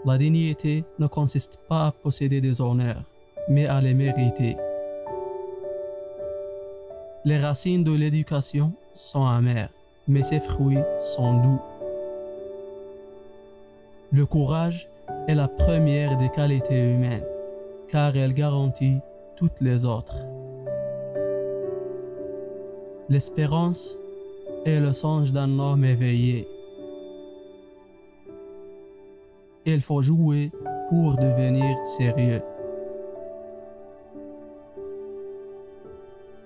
La dignité ne consiste pas à posséder des honneurs, mais à les mériter. Les racines de l'éducation sont amères, mais ses fruits sont doux. Le courage est la première des qualités humaines, car elle garantit toutes les autres. L'espérance est le songe d'un homme éveillé. Il faut jouer pour devenir sérieux.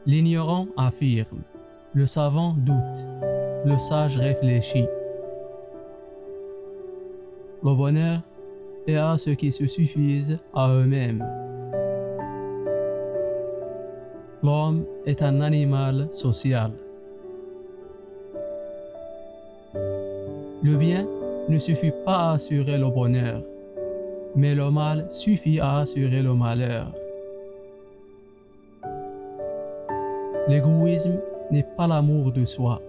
L'ignorant affirme, le savant doute, le sage réfléchit. Le bonheur est à ceux qui se suffisent à eux-mêmes. L'homme est un animal social. Le bien ne suffit pas à assurer le bonheur, mais le mal suffit à assurer le malheur. L'égoïsme n'est pas l'amour de soi,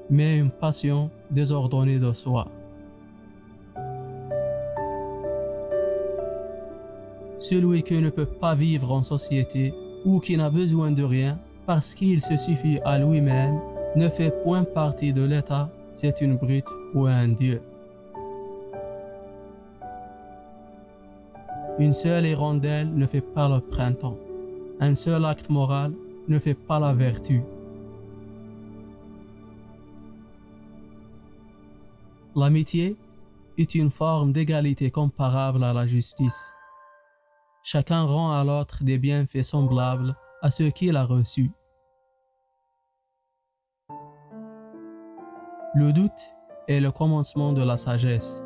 mais une passion désordonnée de soi. Celui qui ne peut pas vivre en société ou qui n'a besoin de rien parce qu'il se suffit à lui-même ne fait point partie de l'État, c'est une brute ou un dieu. Une seule hirondelle ne fait pas le printemps. Un seul acte moral ne fait pas la vertu. L'amitié est une forme d'égalité comparable à la justice. Chacun rend à l'autre des bienfaits semblables à ceux qu'il a reçus. Le doute est le commencement de la sagesse.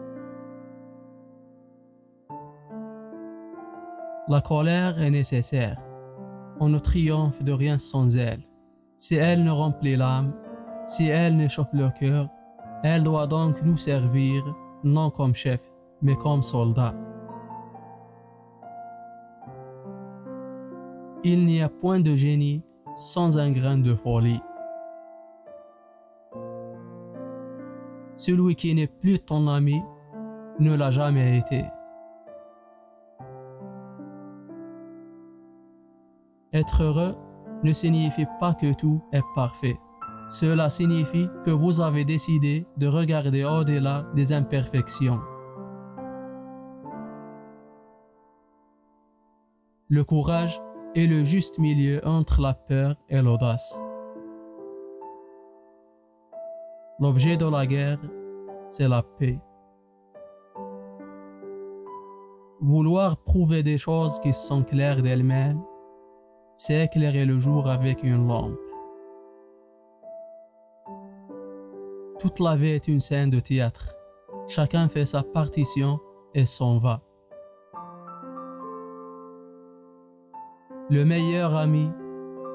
La colère est nécessaire. On ne triomphe de rien sans elle. Si elle ne remplit l'âme, si elle n'échauffe le cœur, elle doit donc nous servir, non comme chef, mais comme soldat. Il n'y a point de génie sans un grain de folie. Celui qui n'est plus ton ami ne l'a jamais été. Être heureux ne signifie pas que tout est parfait. Cela signifie que vous avez décidé de regarder au-delà des imperfections. Le courage est le juste milieu entre la peur et l'audace. L'objet de la guerre, c'est la paix. Vouloir prouver des choses qui sont claires d'elles-mêmes, c'est éclairer le jour avec une lampe. Toute la vie est une scène de théâtre. Chacun fait sa partition et s'en va. Le meilleur ami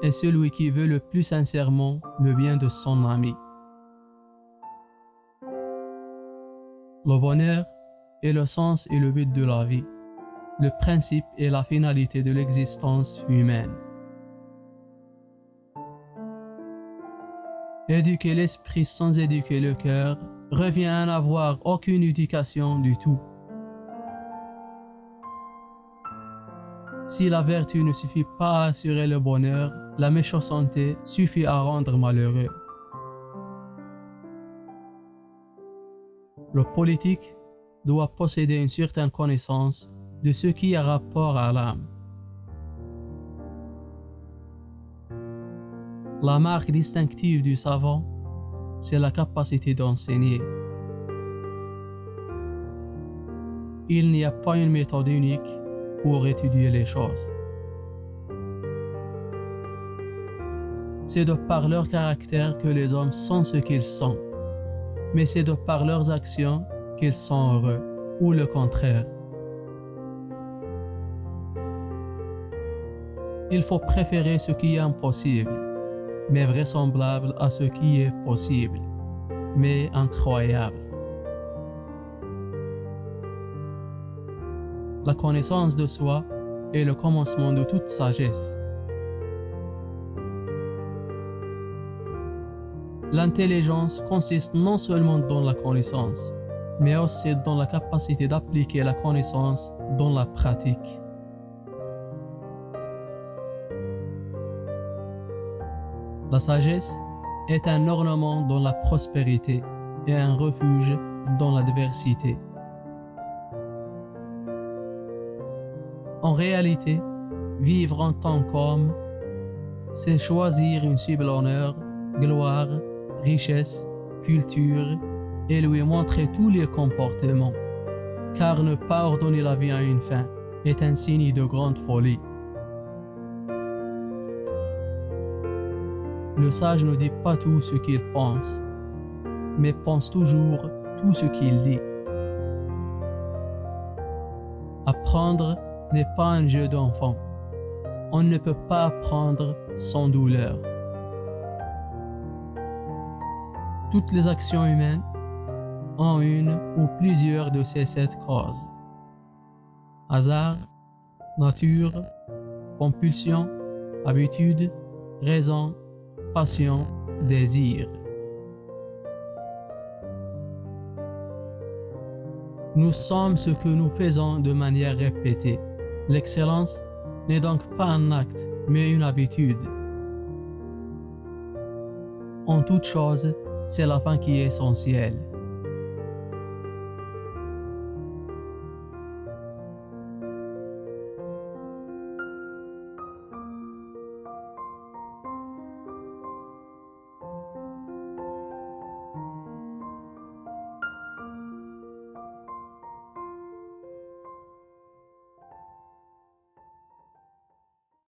est celui qui veut le plus sincèrement le bien de son ami. Le bonheur est le sens et le but de la vie. Le principe est la finalité de l'existence humaine. Éduquer l'esprit sans éduquer le cœur revient à n'avoir aucune éducation du tout. Si la vertu ne suffit pas à assurer le bonheur, la méchanceté suffit à rendre malheureux. Le politique doit posséder une certaine connaissance de ce qui a rapport à l'âme. La marque distinctive du savant, c'est la capacité d'enseigner. Il n'y a pas une méthode unique pour étudier les choses. C'est de par leur caractère que les hommes sont ce qu'ils sont, mais c'est de par leurs actions qu'ils sont heureux, ou le contraire. Il faut préférer ce qui est impossible, mais vraisemblable à ce qui est possible, mais incroyable. La connaissance de soi est le commencement de toute sagesse. L'intelligence consiste non seulement dans la connaissance, mais aussi dans la capacité d'appliquer la connaissance dans la pratique. La sagesse est un ornement dans la prospérité et un refuge dans l'adversité. En réalité, vivre en tant qu'homme, c'est choisir une cible honneur, gloire, richesse, culture et lui montrer tous les comportements, car ne pas ordonner la vie à une fin est un signe de grande folie. Le sage ne dit pas tout ce qu'il pense, mais pense toujours tout ce qu'il dit. Apprendre n'est pas un jeu d'enfant. On ne peut pas apprendre sans douleur. Toutes les actions humaines ont une ou plusieurs de ces 7 causes. Hasard, nature, compulsion, habitude, raison, passion, désir. Nous sommes ce que nous faisons de manière répétée. L'excellence n'est donc pas un acte, mais une habitude. En toute chose, c'est la fin qui est essentielle.